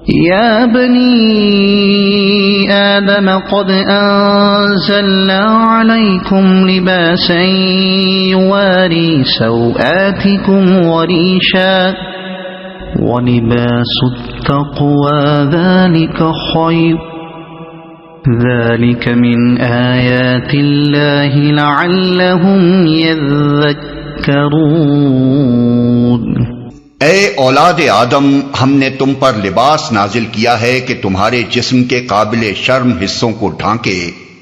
يا بني آدم قد أنزلنا عليكم لباسا يواري سوآتكم وريشا ولباس التقوى ذلك خير ذلك من آيات الله لعلهم يذكرون۔ اے اولاد آدم، ہم نے تم پر لباس نازل کیا ہے کہ تمہارے جسم کے قابل شرم حصوں کو ڈھانکے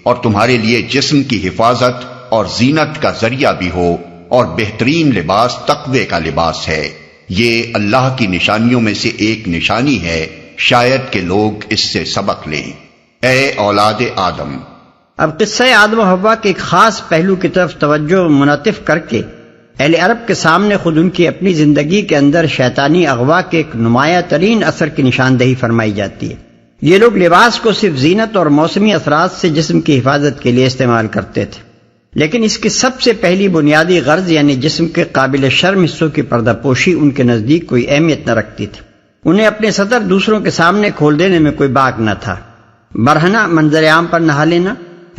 اور تمہارے لیے جسم کی حفاظت اور زینت کا ذریعہ بھی ہو، اور بہترین لباس تقوی کا لباس ہے۔ یہ اللہ کی نشانیوں میں سے ایک نشانی ہے، شاید کہ لوگ اس سے سبق لیں۔ اے اولاد آدم۔ اب قصہ آدم و حوا کے ایک خاص پہلو کی طرف توجہ منعطف کر کے اہل عرب کے سامنے خود ان کی اپنی زندگی کے اندر شیطانی اغوا کے ایک نمایاں ترین اثر کی نشاندہی فرمائی جاتی ہے۔ یہ لوگ لباس کو صرف زینت اور موسمی اثرات سے جسم کی حفاظت کے لیے استعمال کرتے تھے، لیکن اس کی سب سے پہلی بنیادی غرض یعنی جسم کے قابل شرم حصوں کی پردہ پوشی ان کے نزدیک کوئی اہمیت نہ رکھتی تھی۔ انہیں اپنے سطر دوسروں کے سامنے کھول دینے میں کوئی باک نہ تھا۔ برہنہ منظر عام پر نہا لینا،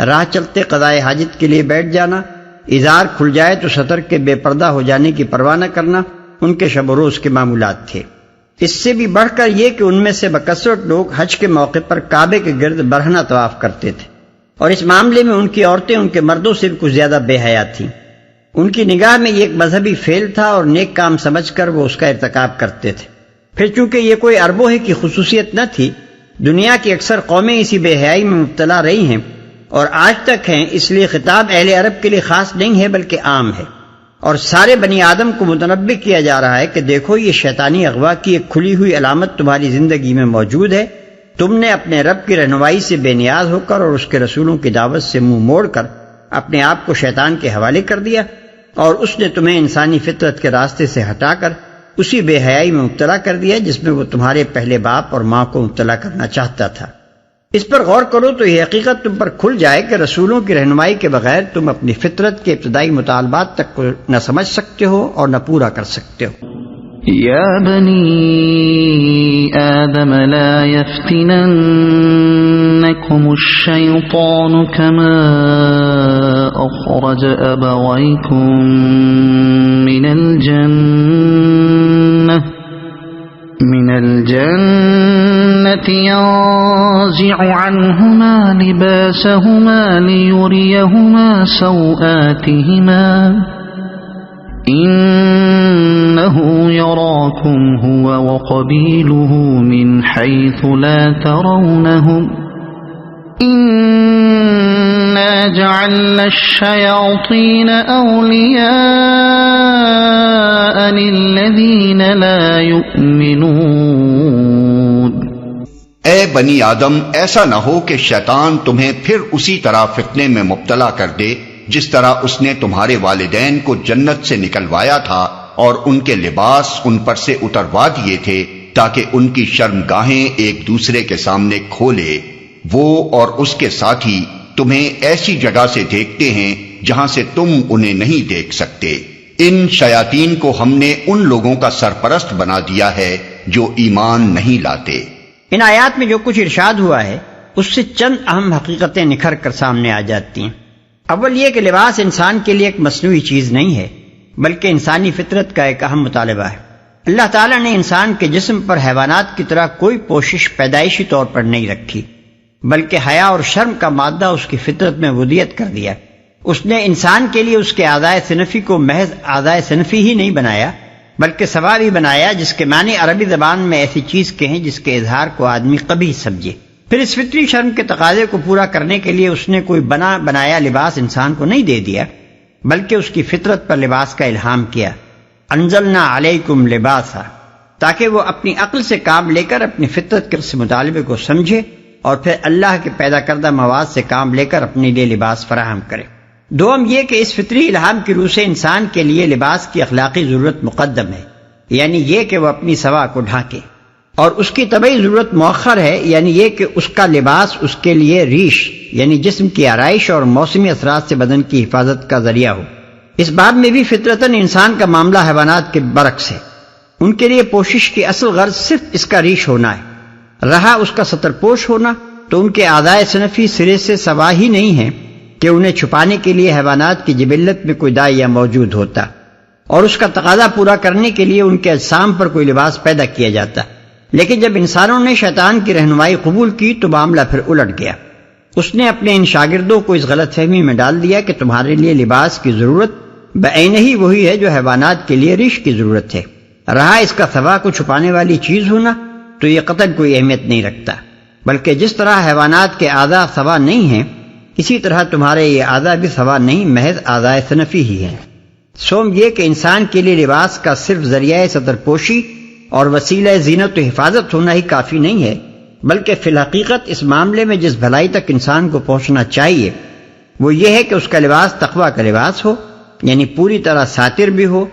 راہ چلتے قضائے حاجت کے لیے بیٹھ جانا، ازار کھل جائے تو سطر کے بے پردہ ہو جانے کی پرواہ نہ کرنا ان کے شب و روز کے معمولات تھے۔ اس سے بھی بڑھ کر یہ کہ ان میں سے بکثرت لوگ حج کے موقع پر کعبے کے گرد برہنہ طواف کرتے تھے، اور اس معاملے میں ان کی عورتیں ان کے مردوں سے بھی کچھ زیادہ بے حیا تھیں۔ ان کی نگاہ میں یہ ایک مذہبی فعل تھا اور نیک کام سمجھ کر وہ اس کا ارتکاب کرتے تھے۔ پھر چونکہ یہ کوئی اربوں کی خصوصیت نہ تھی، دنیا کی اکثر قومیں اسی بے حیائی میں مبتلا رہی ہیں اور آج تک ہیں، اس لیے خطاب اہل عرب کے لیے خاص نہیں ہے بلکہ عام ہے، اور سارے بنی آدم کو متنبہ کیا جا رہا ہے کہ دیکھو یہ شیطانی اغوا کی ایک کھلی ہوئی علامت تمہاری زندگی میں موجود ہے۔ تم نے اپنے رب کی رہنمائی سے بے نیاز ہو کر اور اس کے رسولوں کی دعوت سے منہ موڑ کر اپنے آپ کو شیطان کے حوالے کر دیا، اور اس نے تمہیں انسانی فطرت کے راستے سے ہٹا کر اسی بے حیائی میں مبتلا کر دیا جس میں وہ تمہارے پہلے باپ اور ماں کو مبتلا کرنا چاہتا تھا۔ اس پر غور کرو تو یہ حقیقت تم پر کھل جائے کہ رسولوں کی رہنمائی کے بغیر تم اپنی فطرت کے ابتدائی مطالبات تک کو نہ سمجھ سکتے ہو اور نہ پورا کر سکتے ہو۔ یا بنی آدم لا يفتننکم الشیطان کما اخرج ابویکم من الجنة ينزع عنهما لباسهما ليريهما سوآتهما إنه يراكم هو وقبيله من حيث لا ترونهم إنا جعلنا الشياطين أولياء للذين لا يؤمنون۔ اے بنی آدم، ایسا نہ ہو کہ شیطان تمہیں پھر اسی طرح فتنے میں مبتلا کر دے جس طرح اس نے تمہارے والدین کو جنت سے نکلوایا تھا اور ان کے لباس ان پر سے اتروا دیے تھے تاکہ ان کی شرمگاہیں ایک دوسرے کے سامنے کھولے۔ وہ اور اس کے ساتھی تمہیں ایسی جگہ سے دیکھتے ہیں جہاں سے تم انہیں نہیں دیکھ سکتے۔ ان شیاطین کو ہم نے ان لوگوں کا سرپرست بنا دیا ہے جو ایمان نہیں لاتے۔ ان آیات میں جو کچھ ارشاد ہوا ہے اس سے چند اہم حقیقتیں نکھر کر سامنے آ جاتی ہیں۔ اول یہ کہ لباس انسان کے لیے ایک مصنوعی چیز نہیں ہے بلکہ انسانی فطرت کا ایک اہم مطالبہ ہے۔ اللہ تعالیٰ نے انسان کے جسم پر حیوانات کی طرح کوئی پوشش پیدائشی طور پر نہیں رکھی بلکہ حیا اور شرم کا مادہ اس کی فطرت میں ودیت کر دیا۔ اس نے انسان کے لیے اس کے اعضائے صنفی کو محض اعضائے صنفی ہی نہیں بنایا بلکہ سوا بھی بنایا، جس کے معنی عربی زبان میں ایسی چیز کے ہیں جس کے اظہار کو آدمی قبیح سمجھے۔ پھر اس فطری شرم کے تقاضے کو پورا کرنے کے لیے اس نے کوئی بنایا لباس انسان کو نہیں دے دیا بلکہ اس کی فطرت پر لباس کا الہام کیا، انزلنا علیکم لباسا، تاکہ وہ اپنی عقل سے کام لے کر اپنی فطرت کے اس مطالبے کو سمجھے اور پھر اللہ کے پیدا کردہ مواد سے کام لے کر اپنے لیے لباس فراہم کرے۔ دوم یہ کہ اس فطری الہام کی روح سے انسان کے لیے لباس کی اخلاقی ضرورت مقدم ہے، یعنی یہ کہ وہ اپنی سوا کو ڈھانکے، اور اس کی طبعی ضرورت مؤخر ہے، یعنی یہ کہ اس کا لباس اس کے لیے ریش یعنی جسم کی آرائش اور موسمی اثرات سے بدن کی حفاظت کا ذریعہ ہو۔ اس باب میں بھی فطرتاً انسان کا معاملہ حیوانات کے برعکس ہے۔ ان کے لیے پوشش کی اصل غرض صرف اس کا ریش ہونا ہے۔ رہا اس کا سترپوش ہونا، تو ان کے اعضائے صنفی سرے سے سوا ہی نہیں ہیں کہ انہیں چھپانے کے لیے حیوانات کی جبلت میں کوئی داعیہ موجود ہوتا، اور اس کا تقاضا پورا کرنے کے لیے ان کے اجسام پر کوئی لباس پیدا کیا جاتا۔ لیکن جب انسانوں نے شیطان کی رہنمائی قبول کی تو معاملہ پھر الٹ گیا۔ اس نے اپنے ان شاگردوں کو اس غلط فہمی میں ڈال دیا کہ تمہارے لیے لباس کی ضرورت بعینہ ہی وہی ہے جو حیوانات کے لیے ریش کی ضرورت ہے۔ رہا اس کا ثوا کو چھپانے والی چیز ہونا، تو یہ قطعاً کوئی اہمیت نہیں رکھتا، بلکہ جس طرح حیوانات کے اعضاء ثوا نہیں ہیں، اسی طرح تمہارے یہ اعضاء بھی ثوا نہیں، محض اعضاء صنفی ہی ہیں۔ سوم یہ کہ انسان کے لیے لباس کا صرف ذریعہ سترپوشی اور وسیلہ زینت و حفاظت ہونا ہی کافی نہیں ہے، بلکہ فی الحقیقت اس معاملے میں جس بھلائی تک انسان کو پہنچنا چاہیے وہ یہ ہے کہ اس کا لباس تقویٰ کا لباس ہو، یعنی پوری طرح ساتر بھی ہو،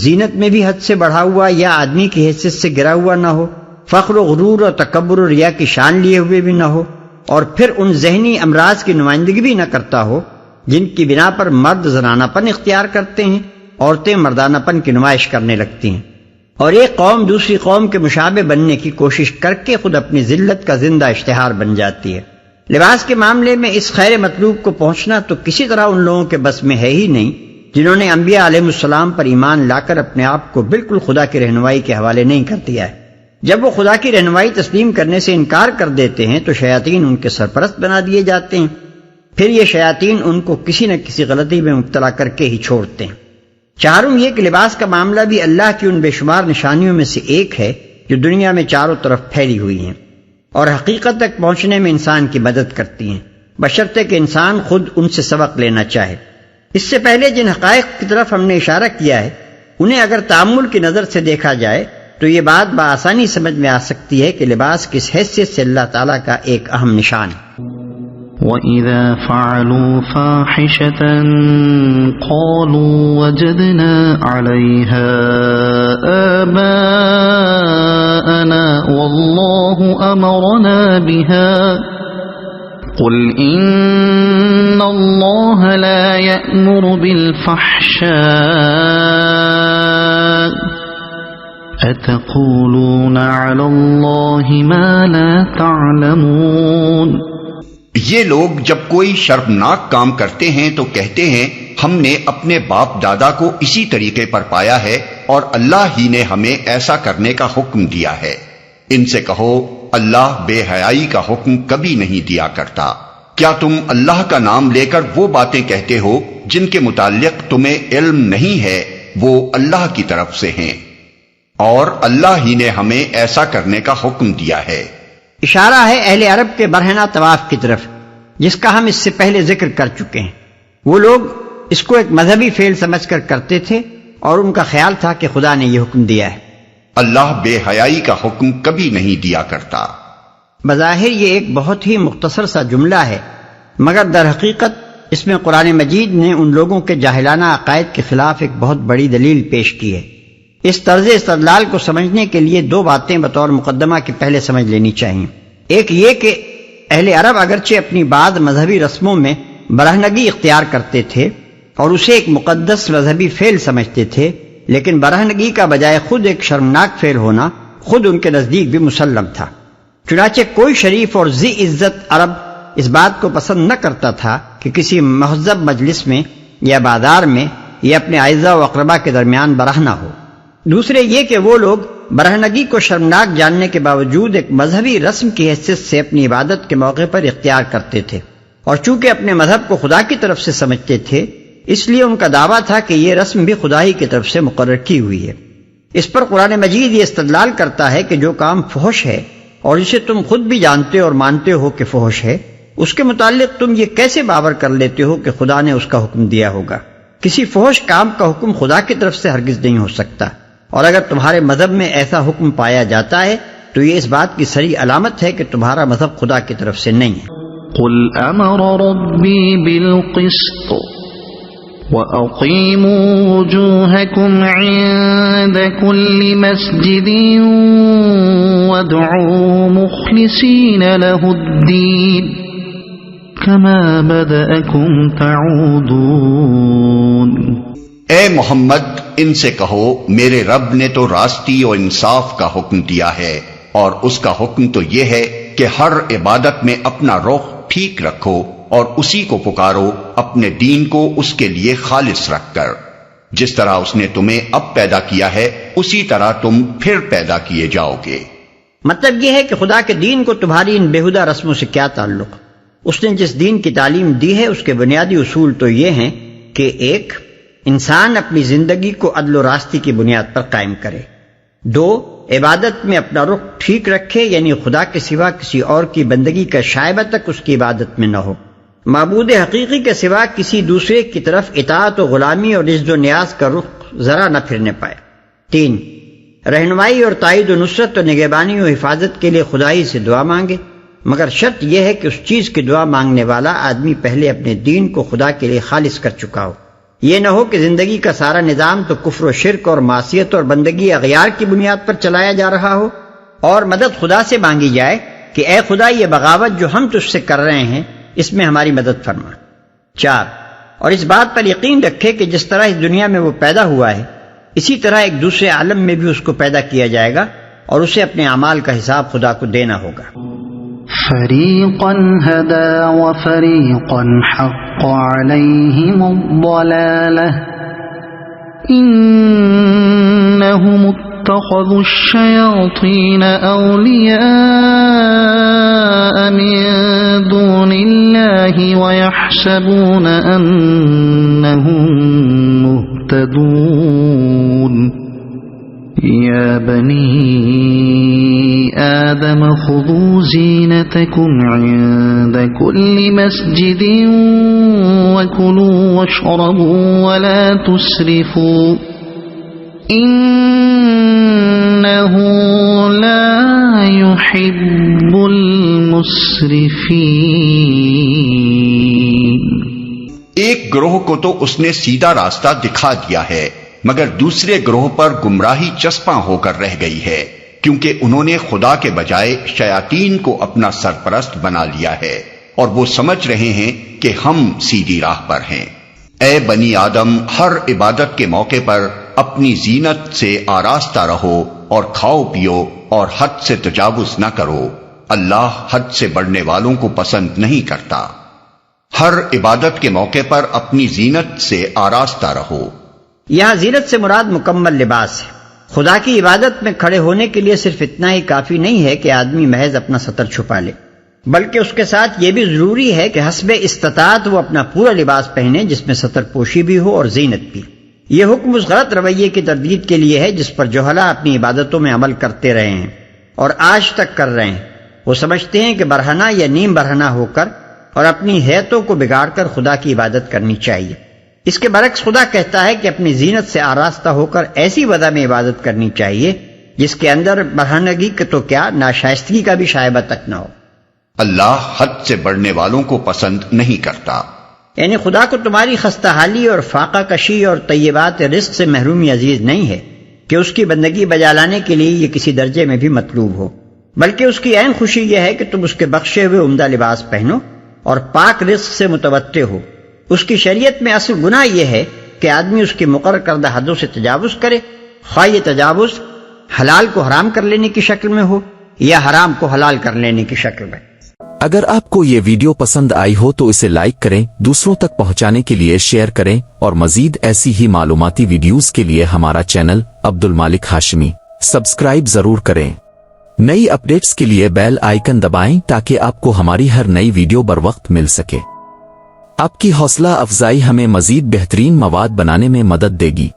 زینت میں بھی حد سے بڑھا ہوا یا آدمی کی حیثیت سے گرا ہوا نہ ہو، فخر و غرور اور تکبر و ریا کی شان لیے ہوئے بھی نہ ہو، اور پھر ان ذہنی امراض کی نمائندگی بھی نہ کرتا ہو جن کی بنا پر مرد زنانہ پن اختیار کرتے ہیں، عورتیں مردانہ پن کی نمائش کرنے لگتی ہیں، اور ایک قوم دوسری قوم کے مشابہ بننے کی کوشش کر کے خود اپنی ذلت کا زندہ اشتہار بن جاتی ہے۔ لباس کے معاملے میں اس خیر مطلوب کو پہنچنا تو کسی طرح ان لوگوں کے بس میں ہے ہی نہیں جنہوں نے انبیاء علیہ السلام پر ایمان لا کر اپنے آپ کو بالکل خدا کی رہنمائی کے حوالے نہیں کر دیا ہے۔ جب وہ خدا کی رہنمائی تسلیم کرنے سے انکار کر دیتے ہیں تو شیاطین ان کے سرپرست بنا دیے جاتے ہیں، پھر یہ شیاطین ان کو کسی نہ کسی غلطی میں مبتلا کر کے ہی چھوڑتے ہیں۔ چاروں یہ کہ لباس کا معاملہ بھی اللہ کی ان بے شمار نشانیوں میں سے ایک ہے جو دنیا میں چاروں طرف پھیلی ہوئی ہیں اور حقیقت تک پہنچنے میں انسان کی مدد کرتی ہیں، بشرطے کہ انسان خود ان سے سبق لینا چاہے۔ اس سے پہلے جن حقائق کی طرف ہم نے اشارہ کیا ہے انہیں اگر تأمل کی نظر سے دیکھا جائے تو یہ بات بآسانی سمجھ میں آ سکتی ہے کہ لباس کس حیثیت سے اللہ تعالیٰ کا ایک اہم نشان ہے۔ وَإِذَا فَعَلُوا فَاحِشَةً قَالُوا وَجَدْنَا عَلَيْهَا آبَاءَنَا وَاللَّهُ أَمَرَنَا بِهَا قُلْ إِنَّ اللَّهَ لَا يَأْمُرُ بِالْفَحْشَاءِ أَتَقُولُونَ عَلَى اللَّهِ مَا لَا تَعْلَمُونَ۔ یہ لوگ جب کوئی شرمناک کام کرتے ہیں تو کہتے ہیں ہم نے اپنے باپ دادا کو اسی طریقے پر پایا ہے اور اللہ ہی نے ہمیں ایسا کرنے کا حکم دیا ہے۔ ان سے کہو اللہ بے حیائی کا حکم کبھی نہیں دیا کرتا۔ کیا تم اللہ کا نام لے کر وہ باتیں کہتے ہو جن کے متعلق تمہیں علم نہیں ہے، وہ اللہ کی طرف سے ہیں، اور اللہ ہی نے ہمیں ایسا کرنے کا حکم دیا ہے۔ اشارہ ہے اہل عرب کے برہنہ طواف کی طرف، جس کا ہم اس سے پہلے ذکر کر چکے ہیں۔ وہ لوگ اس کو ایک مذہبی فعل سمجھ کر کرتے تھے اور ان کا خیال تھا کہ خدا نے یہ حکم دیا ہے۔ اللہ بے حیائی کا حکم کبھی نہیں دیا کرتا۔ بظاہر یہ ایک بہت ہی مختصر سا جملہ ہے، مگر در حقیقت اس میں قرآن مجید نے ان لوگوں کے جاہلانہ عقائد کے خلاف ایک بہت بڑی دلیل پیش کی ہے۔ اس طرز استدلال کو سمجھنے کے لیے دو باتیں بطور مقدمہ کے پہلے سمجھ لینی چاہیے۔ ایک یہ کہ اہل عرب اگرچہ اپنی بعض مذہبی رسموں میں برہنگی اختیار کرتے تھے اور اسے ایک مقدس مذہبی فعل سمجھتے تھے، لیکن برہنگی کا بجائے خود ایک شرمناک فعل ہونا خود ان کے نزدیک بھی مسلم تھا۔ چنانچہ کوئی شریف اور ذی عزت عرب اس بات کو پسند نہ کرتا تھا کہ کسی مہذب مجلس میں یا بازار میں یا اپنے اعزاء و اقربا کے درمیان برہنہ ہو۔ دوسرے یہ کہ وہ لوگ برہنگی کو شرمناک جاننے کے باوجود ایک مذہبی رسم کی حیثیت سے اپنی عبادت کے موقع پر اختیار کرتے تھے، اور چونکہ اپنے مذہب کو خدا کی طرف سے سمجھتے تھے اس لیے ان کا دعویٰ تھا کہ یہ رسم بھی خدا ہی کی طرف سے مقرر کی ہوئی ہے۔ اس پر قرآن مجید یہ استدلال کرتا ہے کہ جو کام فحش ہے اور جسے تم خود بھی جانتے اور مانتے ہو کہ فحش ہے، اس کے متعلق تم یہ کیسے باور کر لیتے ہو کہ خدا نے اس کا حکم دیا ہوگا؟ کسی فحش کام کا حکم خدا کی طرف سے ہرگز نہیں ہو سکتا، اور اگر تمہارے مذہب میں ایسا حکم پایا جاتا ہے تو یہ اس بات کی صریح علامت ہے کہ تمہارا مذہب خدا کی طرف سے نہیں ہے۔ قل امر ربی بالقسط وَأَقِيمُوا وُجُوهَكُمْ عِندَ كُلِّ مَسْجِدٍ وَادْعُوا مُخْلِصِينَ لَهُ الدِّينَ كَمَا بَدَأَكُمْ تَعُودُونَ۔ اے محمد ان سے کہو میرے رب نے تو راستی اور انصاف کا حکم دیا ہے، اور اس کا حکم تو یہ ہے کہ ہر عبادت میں اپنا رخ ٹھیک رکھو اور اسی کو پکارو اپنے دین کو اس کے لیے خالص رکھ کر۔ جس طرح اس نے تمہیں اب پیدا کیا ہے اسی طرح تم پھر پیدا کیے جاؤ گے۔ مطلب یہ ہے کہ خدا کے دین کو تمہاری ان بےہودہ رسموں سے کیا تعلق؟ اس نے جس دین کی تعلیم دی ہے اس کے بنیادی اصول تو یہ ہیں کہ ایک، انسان اپنی زندگی کو عدل و راستی کی بنیاد پر قائم کرے، دو، عبادت میں اپنا رخ ٹھیک رکھے، یعنی خدا کے سوا کسی اور کی بندگی کا شائبہ تک اس کی عبادت میں نہ ہو، معبود حقیقی کے سوا کسی دوسرے کی طرف اطاعت و غلامی اور عزت و نیاز کا رخ ذرا نہ پھرنے پائے، تین، رہنمائی اور تائید و نصرت و نگہبانی و حفاظت کے لیے خدائی سے دعا مانگے، مگر شرط یہ ہے کہ اس چیز کی دعا مانگنے والا آدمی پہلے اپنے دین کو خدا کے لیے خالص کر چکا ہو، یہ نہ ہو کہ زندگی کا سارا نظام تو کفر و شرک اور معصیت اور بندگی اغیار کی بنیاد پر چلایا جا رہا ہو، اور مدد خدا سے مانگی جائے کہ اے خدا یہ بغاوت جو ہم تجھ سے کر رہے ہیں اس میں ہماری مدد فرما، چار، اور اس بات پر یقین رکھے کہ جس طرح اس دنیا میں وہ پیدا ہوا ہے اسی طرح ایک دوسرے عالم میں بھی اس کو پیدا کیا جائے گا اور اسے اپنے اعمال کا حساب خدا کو دینا ہوگا۔ فریقا ہدی وفریقا حق علیہم الضلالہ انہم اتخذوا الشیاطین اولیاء من دون اللہ ویحسبون انہم مہتدون یا بنی آدم خذوا زینتکم عند کل مسجد وکلوا واشربوا ولا تسرفوا انہ لا يحب المسرفین۔ ایک گروہ کو تو اس نے سیدھا راستہ دکھا دیا ہے مگر دوسرے گروہ پر گمراہی چسپاں ہو کر رہ گئی ہے، کیونکہ انہوں نے خدا کے بجائے شیاطین کو اپنا سرپرست بنا لیا ہے اور وہ سمجھ رہے ہیں کہ ہم سیدھی راہ پر ہیں۔ اے بنی آدم، ہر عبادت کے موقع پر اپنی زینت سے آراستہ رہو اور کھاؤ پیو اور حد سے تجاوز نہ کرو، اللہ حد سے بڑھنے والوں کو پسند نہیں کرتا۔ ہر عبادت کے موقع پر اپنی زینت سے آراستہ رہو۔ یہاں زینت سے مراد مکمل لباس ہے۔ خدا کی عبادت میں کھڑے ہونے کے لیے صرف اتنا ہی کافی نہیں ہے کہ آدمی محض اپنا سطر چھپا لے، بلکہ اس کے ساتھ یہ بھی ضروری ہے کہ حسب استطاعت وہ اپنا پورا لباس پہنے جس میں سطر پوشی بھی ہو اور زینت بھی۔ یہ حکم اس غلط رویے کی تردید کے لیے ہے جس پر جوہلا اپنی عبادتوں میں عمل کرتے رہے ہیں اور آج تک کر رہے ہیں۔ وہ سمجھتے ہیں کہ برہنہ یا نیم برہنہ ہو کر اور اپنی حیتوں کو بگاڑ کر خدا کی عبادت کرنی چاہیے۔ اس کے برعکس خدا کہتا ہے کہ اپنی زینت سے آراستہ ہو کر ایسی وضع میں عبادت کرنی چاہیے جس کے اندر برہنگی کے تو کیا ناشائستگی کا بھی شائبہ تک نہ ہو۔ اللہ حد سے بڑھنے والوں کو پسند نہیں کرتا، یعنی خدا کو تمہاری خستہ حالی اور فاقہ کشی اور طیبات رزق سے محرومی عزیز نہیں ہے کہ اس کی بندگی بجا لانے کے لیے یہ کسی درجے میں بھی مطلوب ہو، بلکہ اس کی عین خوشی یہ ہے کہ تم اس کے بخشے ہوئے عمدہ لباس پہنو اور پاک رزق سے متوطع ہو۔ اس کی شریعت میں اصل گناہ یہ ہے کہ آدمی اس کی مقرر کردہ حدوں سے تجاوز کرے، خواہ یہ تجاوز حلال کو حرام کر لینے کی شکل میں ہو یا حرام کو حلال کر لینے کی شکل میں۔ اگر آپ کو یہ ویڈیو پسند آئی ہو تو اسے لائک کریں، دوسروں تک پہنچانے کے لیے شیئر کریں اور مزید ایسی ہی معلوماتی ویڈیوز کے لیے ہمارا چینل عبد المالک ہاشمی سبسکرائب ضرور کریں۔ نئی اپڈیٹس کے لیے بیل آئیکن دبائیں تاکہ آپ کو ہماری ہر نئی ویڈیو بروقت مل سکے۔ آپ کی حوصلہ افزائی ہمیں مزید بہترین مواد بنانے میں مدد دے گی۔